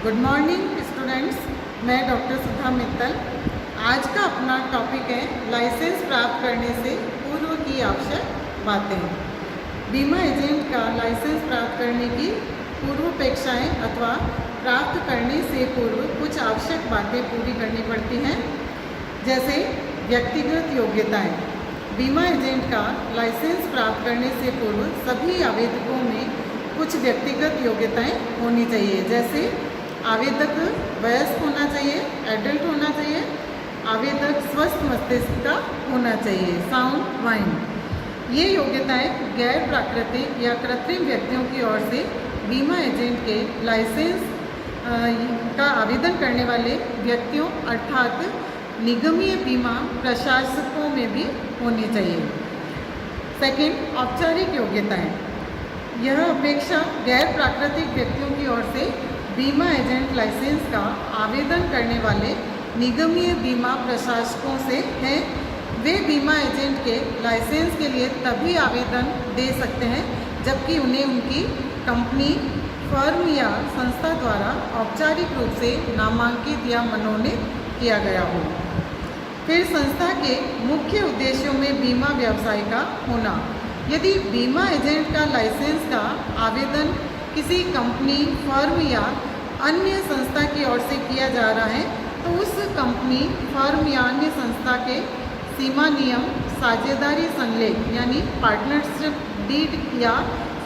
Good morning students, मैं doctor सुधा मित्तल। आज का अपना टॉपिक है लाइसेंस प्राप्त करने से पूर्व की आवश्यक बातें। बीमा एजेंट का लाइसेंस प्राप्त करने की पूर्वापेक्षाएं अथवा प्राप्त करने से पूर्व कुछ आवश्यक बातें पूरी करनी पड़ती हैं, जैसे व्यक्तिगत योग्यताएं। बीमा एजेंट का लाइसेंस प्राप्त करने से पूर्व सभी आवेदकों में कुछ व्यक्तिगत योग्यताएं होनी चाहिए, जैसे आवेदक वयस्क होना चाहिए, एडल्ट होना चाहिए, आवेदक स्वस्थ मस्तिष्क का होना चाहिए, साउंड माइंड। ये योग्यताएं गैर प्राकृतिक या कृत्रिम व्यक्तियों की ओर से बीमा एजेंट के लाइसेंस का आवेदन करने वाले व्यक्तियों अर्थात निगमीय बीमा प्रशासकों में भी होनी चाहिए। सेकंड, औपचारिक योग्यताएं। यह अपेक्षा गैर प्राकृतिक व्यक्तियों की ओर से बीमा एजेंट लाइसेंस का आवेदन करने वाले निगमीय बीमा प्रशासकों से है। वे बीमा एजेंट के लाइसेंस के लिए तभी आवेदन दे सकते हैं जबकि उन्हें उनकी कंपनी, फर्म या संस्था द्वारा औपचारिक रूप से नामांकित या मनोनीत किया गया हो। फिर संस्था के मुख्य उद्देश्यों में बीमा व्यवसाय का होना। यदि बीमा एजेंट का लाइसेंस का आवेदन किसी कंपनी, फर्म या अन्य संस्था की ओर से किया जा रहा है तो उस कंपनी, फर्म या अन्य संस्था के सीमा नियम, साझेदारी संलेख यानी पार्टनरशिप डीड या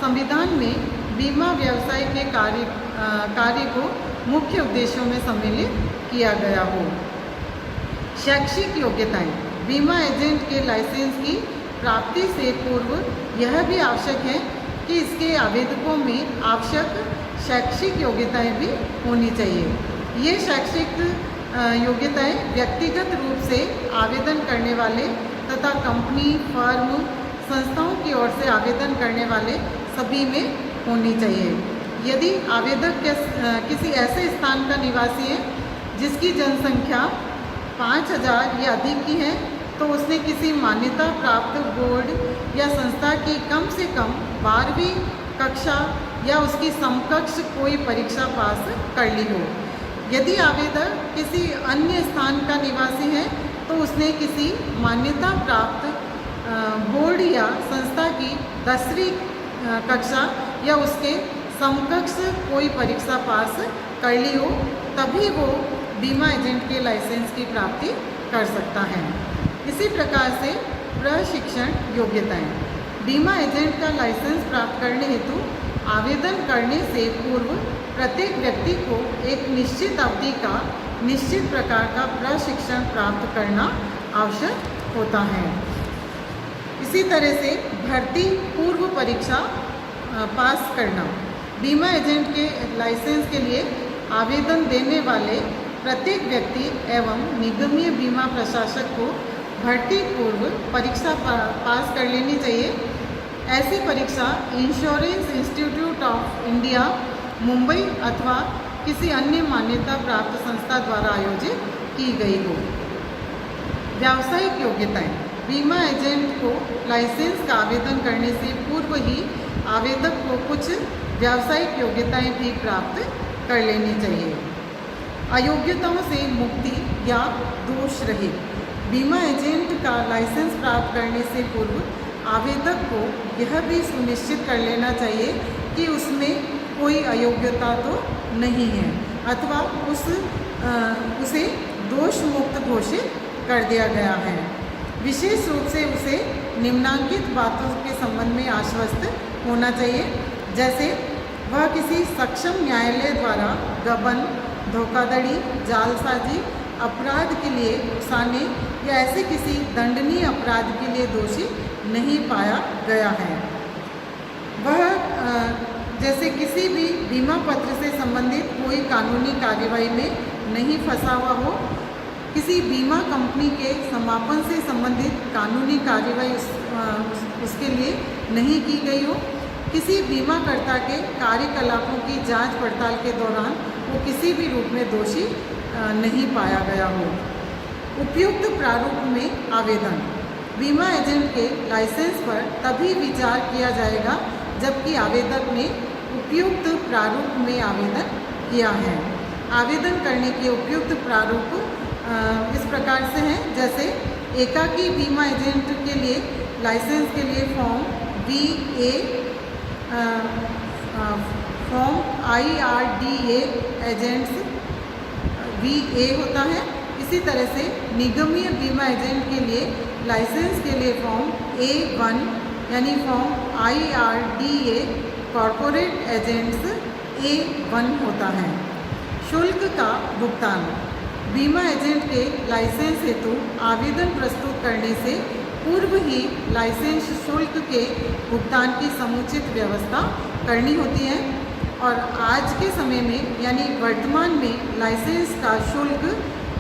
संविधान में बीमा व्यवसाय के कार्य को मुख्य उद्देश्यों में सम्मिलित किया गया हो। शैक्षिक योग्यताएं। बीमा एजेंट के लाइसेंस की प्राप्ति से पूर्व यह भी आवश्यक है कि इसके आवेदकों में आवश्यक शैक्षिक योग्यताएं भी होनी चाहिए। ये शैक्षिक योग्यताएं व्यक्तिगत रूप से आवेदन करने वाले तथा कंपनी, फर्म, संस्थाओं की ओर से आवेदन करने वाले सभी में होनी चाहिए। यदि आवेदक किसी ऐसे स्थान का निवासी है जिसकी जनसंख्या 5000 या अधिक की है तो उसने किसी मान्यता प्राप्त बोर्ड या संस्था की कम से कम 12वीं कक्षा या उसकी समकक्ष कोई परीक्षा पास कर ली हो। यदि आवेदक किसी अन्य स्थान का निवासी है तो उसने किसी मान्यता प्राप्त बोर्ड या संस्था की 10वीं कक्षा या उसके समकक्ष कोई परीक्षा पास कर ली हो, तभी वो बीमा एजेंट के लाइसेंस की प्राप्ति कर सकता है। इसी प्रकार से प्रशिक्षण योग्यताएं। बीमा एजेंट का लाइसेंस प्राप्त करने हेतु आवेदन करने से पूर्व प्रत्येक व्यक्ति को एक निश्चित अवधि का निश्चित प्रकार का प्रशिक्षण प्राप्त करना आवश्यक होता है। इसी तरह से भर्ती पूर्व परीक्षा पास करना। बीमा एजेंट के लाइसेंस के लिए आवेदन देने वाले प्रत्येक व्यक्ति एवं निगमीय बीमा प्रशासक को भर्ती पूर्व परीक्षा पास कर लेनी चाहिए। ऐसी परीक्षा insurance institute of India, Mumbai अथवा किसी अन्य मान्यता प्राप्त संस्था द्वारा आयोजित की गई हो। व्यावसायिक योग्यताएं। बीमा एजेंट को लाइसेंस का आवेदन करने से पूर्व ही आवेदक को कुछ व्यावसायिक योग्यताएं भी प्राप्त कर लेनी चाहिए। अयोग्यताओं से मुक्ति या दोष रहित। बीमा एजेंट का लाइसेंस प्राप्त करने से पूर्व आवेदक को यह भी सुनिश्चित कर लेना चाहिए कि उसमें कोई अयोग्यता तो नहीं है अथवा उसे दोष मुक्त घोषित कर दिया गया है। विशेष रूप से उसे निम्नांकित बातों के संबंध में आश्वस्त होना चाहिए, जैसे वह किसी सक्षम न्यायालय द्वारा गबन, धोखाधड़ी, जालसाजी, अपराध के लिए उकसाने या ऐसे किसी दंडनीय अपराध के लिए दोषी नहीं पाया गया है। वह जैसे किसी भी बीमा पत्र से संबंधित कोई कानूनी कार्यवाही में नहीं फंसा हुआ हो, किसी बीमा कंपनी के समापन से संबंधित कानूनी कार्यवाही उसके लिए नहीं की गई हो, किसी बीमाकर्ता के कार्यकलापों की जांच पड़ताल के दौरान वो किसी भी रूप में दोषी नहीं पाया गया हो। उपयुक्त प्रारूप में आवेदन। बीमा एजेंट के लाइसेंस पर तभी विचार किया जाएगा जबकि आवेदक ने उपयुक्त प्रारूप में आवेदन किया है। आवेदन करने के उपयुक्त प्रारूप इस प्रकार से हैं, जैसे एकाकी बीमा एजेंट के लिए लाइसेंस के लिए form VA, form IRDA agents VA होता है। इसी तरह से निगमीय बीमा एजेंट के लिए लाइसेंस के लिए फॉर्म A1 यानी form IRDA corporate agents A1 होता है। शुल्क का भुगतान। बीमा एजेंट के लाइसेंस हेतु आवेदन प्रस्तुत करने से पूर्व ही लाइसेंस शुल्क के भुगतान की समुचित व्यवस्था करनी होती है और आज के समय में यानी वर्तमान में लाइसेंस का शुल्क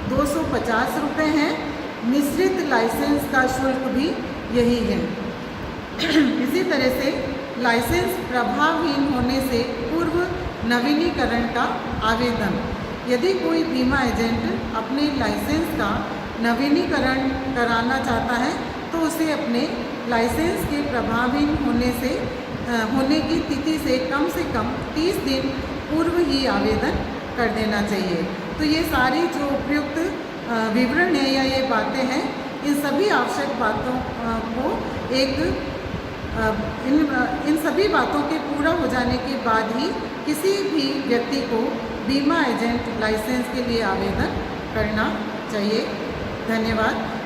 250 रुपये है। मिश्रित लाइसेंस का शुल्क भी यही है। इसी तरह से लाइसेंस प्रभावहीन होने से पूर्व नवीनीकरण का आवेदन। यदि कोई बीमा एजेंट अपने लाइसेंस का नवीनीकरण कराना चाहता है तो उसे अपने लाइसेंस के प्रभावहीन होने की तिथि से कम 30 दिन पूर्व ही आवेदन कर देना चाहिए। तो ये सारी जो उपयुक्त विवरण है या ये बातें हैं, इन सभी आवश्यक बातों को इन सभी बातों के पूरा हो जाने के बाद ही किसी भी व्यक्ति को बीमा एजेंट लाइसेंस के लिए आवेदन करना चाहिए। धन्यवाद।